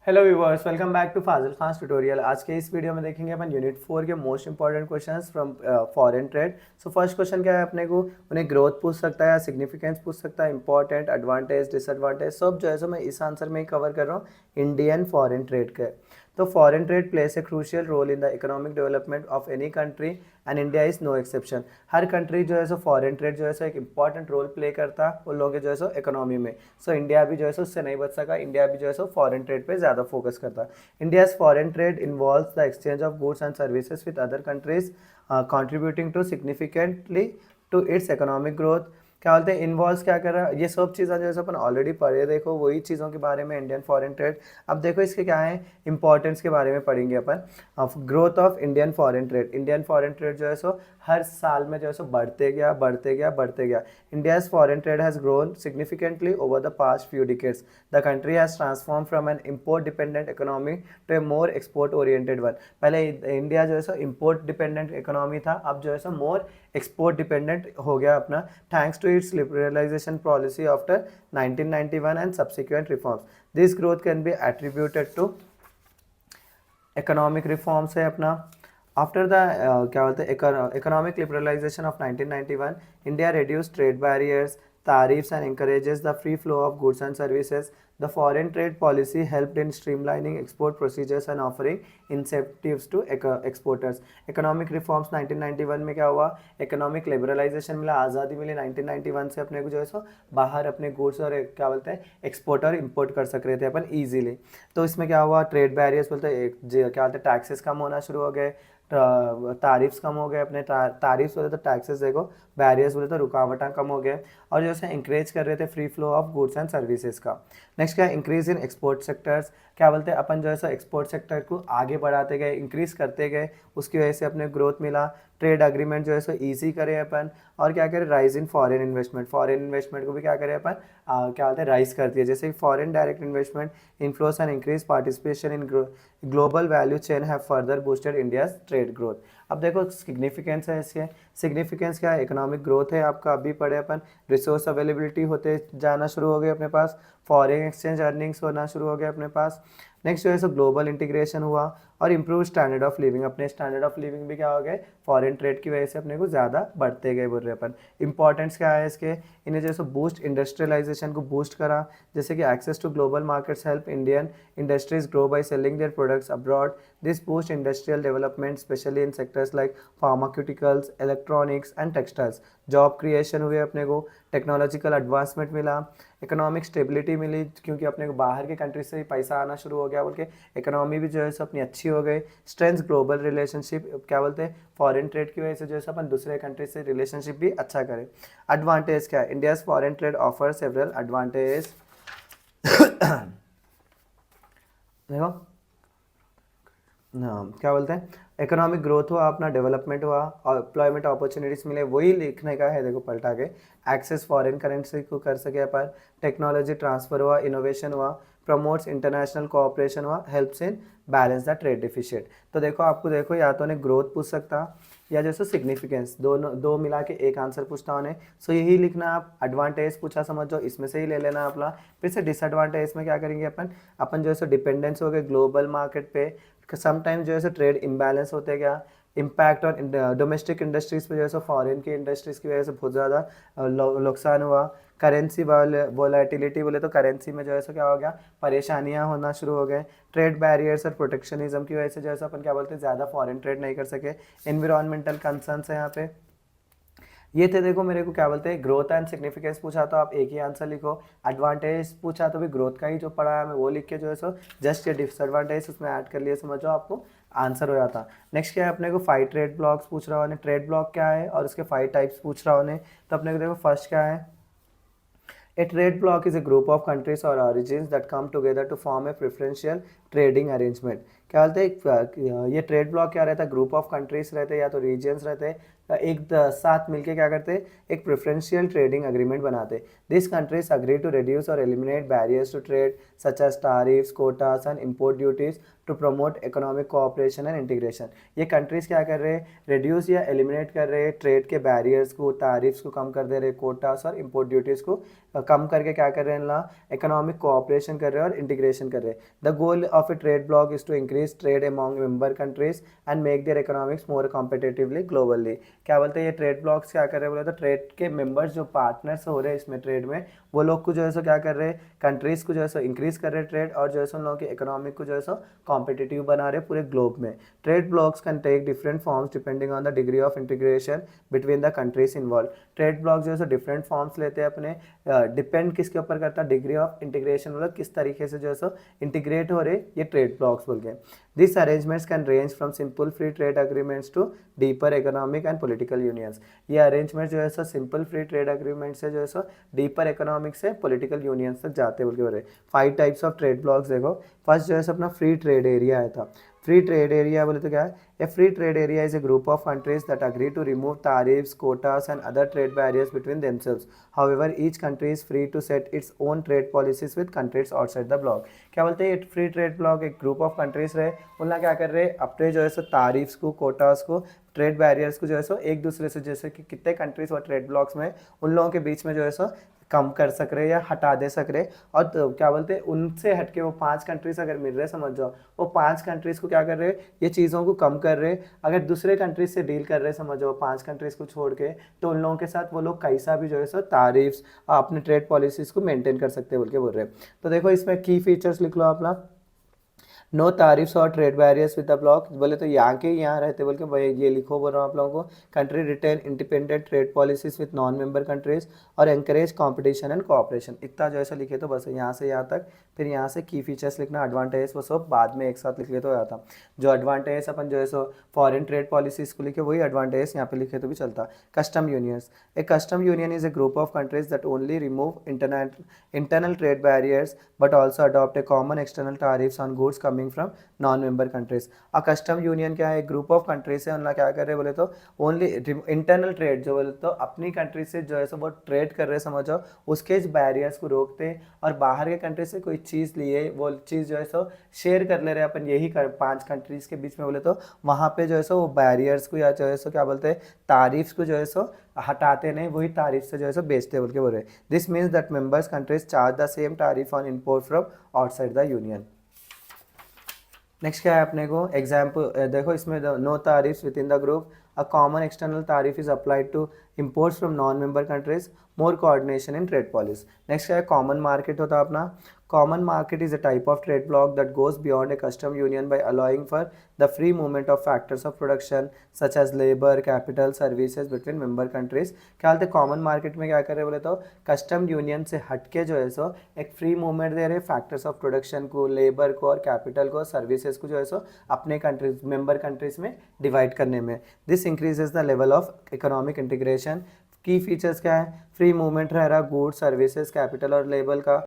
Hello viewers, welcome back to Fazil Khan tutorial. आज के इस वीडियो में देखेंगे अपन यूनिट 4 के most important questions from foreign trade. So first question क्या है अपने को, उन्हें ग्रोथ पूछ सकता है या सिग्निफिकेंस पूछ सकता है, इंपॉर्टेंट, एडवांटेज, डिसएडवांटेज, सब जो है सो मैं इस आंसर में ही कवर कर रहा हूँ इंडियन फॉरेन ट्रेड के। तो foreign trade plays a crucial role in the economic development of any country and India is no exception. हर कंट्री जो है सो फॉरेन ट्रेड जो है सो एक इंपॉर्टेंट रोल प्ले करता है उन लोगों के जो है सो इकोनॉमी में। सो इंडिया भी जो है सो उससे नहीं बच सका, इंडिया भी जो है सो फॉरेन ट्रेड पे ज़्यादा फोकस करता है। India's foreign trade involves the exchange of goods and services with other countries, contributing to significantly to its economic growth। क्या बोलते हैं इन्वॉल्व क्या कर रहा है, ये सब चीज़ें जैसे अपन ऑलरेडी पढ़े, देखो वही चीज़ों के बारे में इंडियन फॉरेन ट्रेड। अब देखो इसके क्या है इंपॉर्टेंस के बारे में पढ़ेंगे अपन। Growth of Indian foreign trade, Indian foreign trade जो है सो हर साल में जो है सो बढ़ते गया बढ़ते गया बढ़ते गया। India's foreign trade has grown significantly over the past few decades. The country has transform from an import dependent economy to a more export oriented one. पहले इंडिया जो है सो इम्पोर्ट डिपेंडेंट इकोनॉमी था, अब जो है सो मोर एक्सपोर्ट डिपेंडेंट हो गया अपना, thanks to its liberalization policy after 1991 and subsequent reforms. This growth can be attributed to economic reforms है अपना। आफ्टर द क्या बोलते हैं economic liberalization of 1991, India reduced trade barriers, tariffs and encourages the free flow of goods and services. The foreign trade policy helped in streamlining export procedures and offering incentives to exporters. Economic reforms 1991 में क्या हुआ, economic liberalisation मिला, आज़ादी मिली 1991 से अपने को जो है सो बाहर अपने गुड्स और क्या बोलते हैं एक्सपोर्ट और इम्पोर्ट कर सक रहे थे अपन ईजीली। तो इसमें क्या हुआ, ट्रेड बैरियर्स बोलते हैं क्या बोलते हैं टैक्सेस कम होना शुरू हो गए, तारीफ्स कम हो गए अपने, तारीफ्स बोले तो टैक्सेस देखो, बैरियर्स बोले तो रुकावटें कम हो गए, और जैसे इंकरेज कर रहे थे free flow of goods and services का। नेक्स्ट क्या है, इंक्रीज इन एक्सपोर्ट सेक्टर्स। क्या बोलते हैं अपन जो है सो एक्सपोर्ट सेक्टर को आगे बढ़ाते गए, इंक्रीज करते गए, उसकी वजह से अपने ग्रोथ मिला। ट्रेड अग्रीमेंट जो है सो ईजी करे अपन, और क्या करें, rise in foreign investment, foreign investment को भी क्या करें अपन, क्या बोलते हैं राइज करती है, जैसे foreign direct investment inflows and increase participation in global value chain have further boosted India's trade growth. अब देखो सिग्निफिकेंस है इसके, सिग्निफिकेंस क्या है, इकोनॉमिक ग्रोथ है आपका, अभी पढ़े अपन, रिसोर्स अवेलेबिलिटी होते जाना शुरू हो गए अपने पास, फॉरेन एक्सचेंज अर्निंग्स होना शुरू हो गए अपने पास। नेक्स्ट जो है सो ग्लोबल इंटीग्रेशन हुआ, और इम्प्रूव स्टैंडर्ड ऑफ लिविंग, अपने स्टैंडर्ड ऑफ लिविंग भी क्या हो गए फॉरेन ट्रेड की वजह से अपने को ज़्यादा बढ़ते गए बोल रहे अपन। इंपॉर्टेंस क्या है इसके, इन्हें जैसे बूस्ट इंडस्ट्रियलाइजेशन को बूस्ट करा, जैसे कि access to global markets help Indian industries grow by selling their products abroad. This boost industrial development specially in sectors like pharmaceuticals, electronics and textiles. Job creation हुए अपने को, टेक्नोलॉजिकल एडवांसमेंट मिला, economic stability मिली, क्योंकि अपने को बाहर के कंट्री से ही पैसा आना शुरू हो गया बोल के इकोनॉमी भी जो है सो अपनी अच्छी हो गई। स्ट्रेंथ ग्लोबल रिलेशनशिप, क्या बोलते हैं फॉरेन ट्रेड की वजह से जो है सो अपन दूसरे कंट्री से रिलेशनशिप भी अच्छा करें। एडवांटेज क्या है, India's foreign trade offer several advantage. देखो हाँ क्या बोलते हैं, इकोनॉमिक ग्रोथ हुआ अपना, डेवलपमेंट हुआ, और एम्प्लॉयमेंट अपॉर्चुनिटीज़ मिले, वही लिखने का है देखो पलटा के। एक्सेस फॉरेन करेंसी को कर सके अपन, टेक्नोलॉजी ट्रांसफर हुआ, इनोवेशन हुआ, प्रमोट्स इंटरनेशनल कोऑपरेशन हुआ, helps in balance the trade deficit. तो देखो आपको देखो या तो उन्हें ग्रोथ पूछ सकता या जैसे सिग्निफिकेंस, दोनों दो मिला के एक आंसर पूछता उन्हें। सो यही लिखना, आप एडवांटेज पूछा समझो इसमें से ही ले लेना अपना। फिर से डिसएडवांटेज में क्या करेंगे अपन, अपन जो है सो डिपेंडेंस हो गए ग्लोबल मार्केट पे, समटाइम्स जो है सो ट्रेड इम्बैलेंस होते गया, इम्पैक्ट और डोमेस्टिक इंडस्ट्रीज पे जो है सो फॉरेन की इंडस्ट्रीज की वजह से बहुत ज़्यादा नुकसान हुआ। करेंसी वोलेटिलिटी बोले तो करेंसी में जो है सो क्या हो गया, परेशानियां होना शुरू हो गए। ट्रेड बैरियर्स और प्रोटेक्शनिज्म की वजह से जो है सो अपन क्या बोलते हैं ज़्यादा फॉरेन ट्रेड नहीं कर सके। एनवायरमेंटल कंसर्न्स है यहाँ पे, ये थे देखो मेरे को क्या बोलते हैं, ग्रोथ एंड सिग्निफिकेंस पूछा तो आप एक ही आंसर लिखो, एडवांटेज पूछा तो भी ग्रोथ का ही जो पढ़ा है मैं वो लिख के जो है सो जस्ट ये डिसएडवांटेज उसमें ऐड कर लिए, समझो आपको आंसर हो जाता। नेक्स्ट क्या है अपने को, 5 ट्रेड ब्लॉक्स पूछ रहा उन्हें, ट्रेड ब्लॉक क्या है और उसके 5 टाइप्स पूछ रहा उन्हें। तो अपने को देखो फर्स्ट क्या है, A trade bloc is a group of countries or origins that come together to form a preferential trading arrangement। क्या बोलते हैं ये ट्रेड ब्लॉक क्या रहता है, ग्रुप ऑफ कंट्रीज रहते हैं या तो रीजन्स रहते हैं, एक साथ मिलके क्या करते हैं एक प्रेफरेंशियल ट्रेडिंग एग्रीमेंट बनाते हैं। This countries agree to reduce और eliminate barriers to trade such as tariffs, quotas and import duties to promote economic cooperation and integration. ये कंट्रीज़ क्या कर रहे हैं, रिड्यूस या एलिमिनेट कर रहे हैं ट्रेड के बैरियर्स को, तारीफ्स को कम कर दे रहे, कोटास और इम्पोर्ट ड्यूटीज़ को कम करके क्या कर रहे हैं ना, इकोनॉमिक कोऑपरेशन कर रहे हैं और इंटीग्रेशन कर रहे हैं। The goal of a trade bloc is to increase trade among member countries and make their economics more competitively globally. क्या बोलते हैं ये ट्रेड ब्लॉक्स क्या कर रहे हैं बोले तो ट्रेड के मेंबर्स जो पार्टनर्स हो रहे हैं इसमें ट्रेड में, वो लोग को जो है सो क्या कर रहे हैं, कंट्रीज़ को जो है सो इंक्रीज कर रहे हैं ट्रेड, और जो है सो उन लोगों की इकोनॉमिक को जो है सो कॉम्पिटिटिव बना रहे हैं पूरे ग्लोब में। Trade blocs can take different forms depending on the degree of integration between the countries involve. Trade bloc जो है सो डिफरेंट फॉर्म्स लेते हैं अपने, डिपेंड किसके ऊपर करता है, डिग्री ऑफ इंटीग्रेशन, मतलब किस तरीके से जो है सो इंटीग्रेट हो रहे ये ट्रेड ब्लॉक्स बोल के। This arrangements can range from simple free trade agreements to deeper economic and political unions. ये अरेंजमेंट जो है सो सिंपल फ्री ट्रेड अग्रीमेंट से जो है सो डीपर इकोनॉमिक से पॉलिटिकल यूनियंस तक जाते बोल के बोल रहे। 5 टाइप्स ऑफ ट्रेड ब्लॉक्स देखो। फर्स्ट जो है सो अपना फ्री ट्रेड एरिया आया था। फ्री ट्रेड एरिया बोले तो क्या है, a free trade area is a group of countries that agree to remove tariffs, quotas and other trade barriers between themselves. However, each country is free to set its own trade policies with countries outside the bloc. क्या बोलते हैं, free trade block एक group of countries रहे, उनका क्या कर रहे हैं, अपने जो है सो तारीफ्स को, कोटास को, ट्रेड बैरियर्स को जो है सो एक दूसरे से, जैसे कि कितने कंट्रीज और ट्रेड ब्लॉक्स में, उन लोगों के बीच में जो है सो कम कर सक रहे या हटा दे सक रहे। और तो क्या बोलते हैं, उनसे हटके वो 5 कंट्रीज अगर मिल रहे, समझ जाओ वो 5 कंट्रीज को क्या कर रहे हैं, ये चीज़ों को कम कर रहे। अगर दूसरे कंट्रीज से डील कर रहे, समझ जाओ 5 कंट्रीज को छोड़ के, तो उन लोगों के साथ वो लोग कैसा भी जो है सो तारीफ्स अपने ट्रेड पॉलिसीज को मेंटेन कर सकते हैं बोल के बोल रहे हैं। तो देखो इसमें की फीचर्स लिख लो अपना। नो तारीफ्स और trade barriers with the block, बोले तो यहाँ के यहाँ रहते बोल के भाई ये लिखो बोल रहा हूँ आप लोगों को। Country retain independent trade policies with non member countries और एनकरेज कंपटीशन एंड कोऑपरेशन। इतना जो ऐसा लिखे तो बस यहाँ से यहाँ तक, फिर यहाँ से की फीचर्स लिखना, एडवांटेज वो सब बाद में एक साथ लिख ले तो आता। जो एडवांटेज अपन जो है सो फॉरेन ट्रेड पॉलिसीज को लिखे, वही एडवांटेज यहाँ पे लिखे तो भी चलता। Custom unions, A custom union is a group of countries that only remove internal trade barriers but also adopt a common external tariffs on goods coming from non-member countries. A custom union क्या है, एक group of countries है, उनका क्या कर रहे बोले तो ओनली इंटरनल ट्रेड जो बोले तो अपनी कंट्री से जो है सो वो ट्रेड कर रहे, समझो उसके बैरियर्स को रोकते, और बाहर के कंट्री से कोई चीज़ लिए वो चीज़ जो है सो शेयर कर ले रहे अपन, यही 5 कंट्रीज़ के बीच में बोले तो वहाँ पे जो है सो वो बैरियर्स को या जो है सो क्या बोलते हैं तारीफ्स को जो है सो हटाते नहीं, वही तारीफ से जो है सो बेचते बोल के बोल रहे। This means that members countries charge the same tariff on import from outside the union. Next क्या है अपने को एग्जाम्पल देखो, इसमें no tariffs within the group, a common external tariff is applied to imports from non member countries, more coordination in trade policy. Next क्या है, common market होता है अपना। Common market is a type of trade bloc that goes beyond A custom union by allowing for the free movement of factors of production such as labour, capital, services between member countries. क्या बोलते हैं, common market में क्या कर रहे बोले तो custom union से हटके जो है सो एक फ्री मूवमेंट दे रहे फैक्टर्स ऑफ प्रोडक्शन को, लेबर को और कैपिटल को, सर्विसेज को जो है सो अपने कंट्रीज मेंबर कंट्रीज में डिवाइड करने में। This increases the level of economic integration. की फीचर्स क्या है, फ्री मूवमेंट रह रहा गुड्स, सर्विसेज, कैपिटल और लेबर का,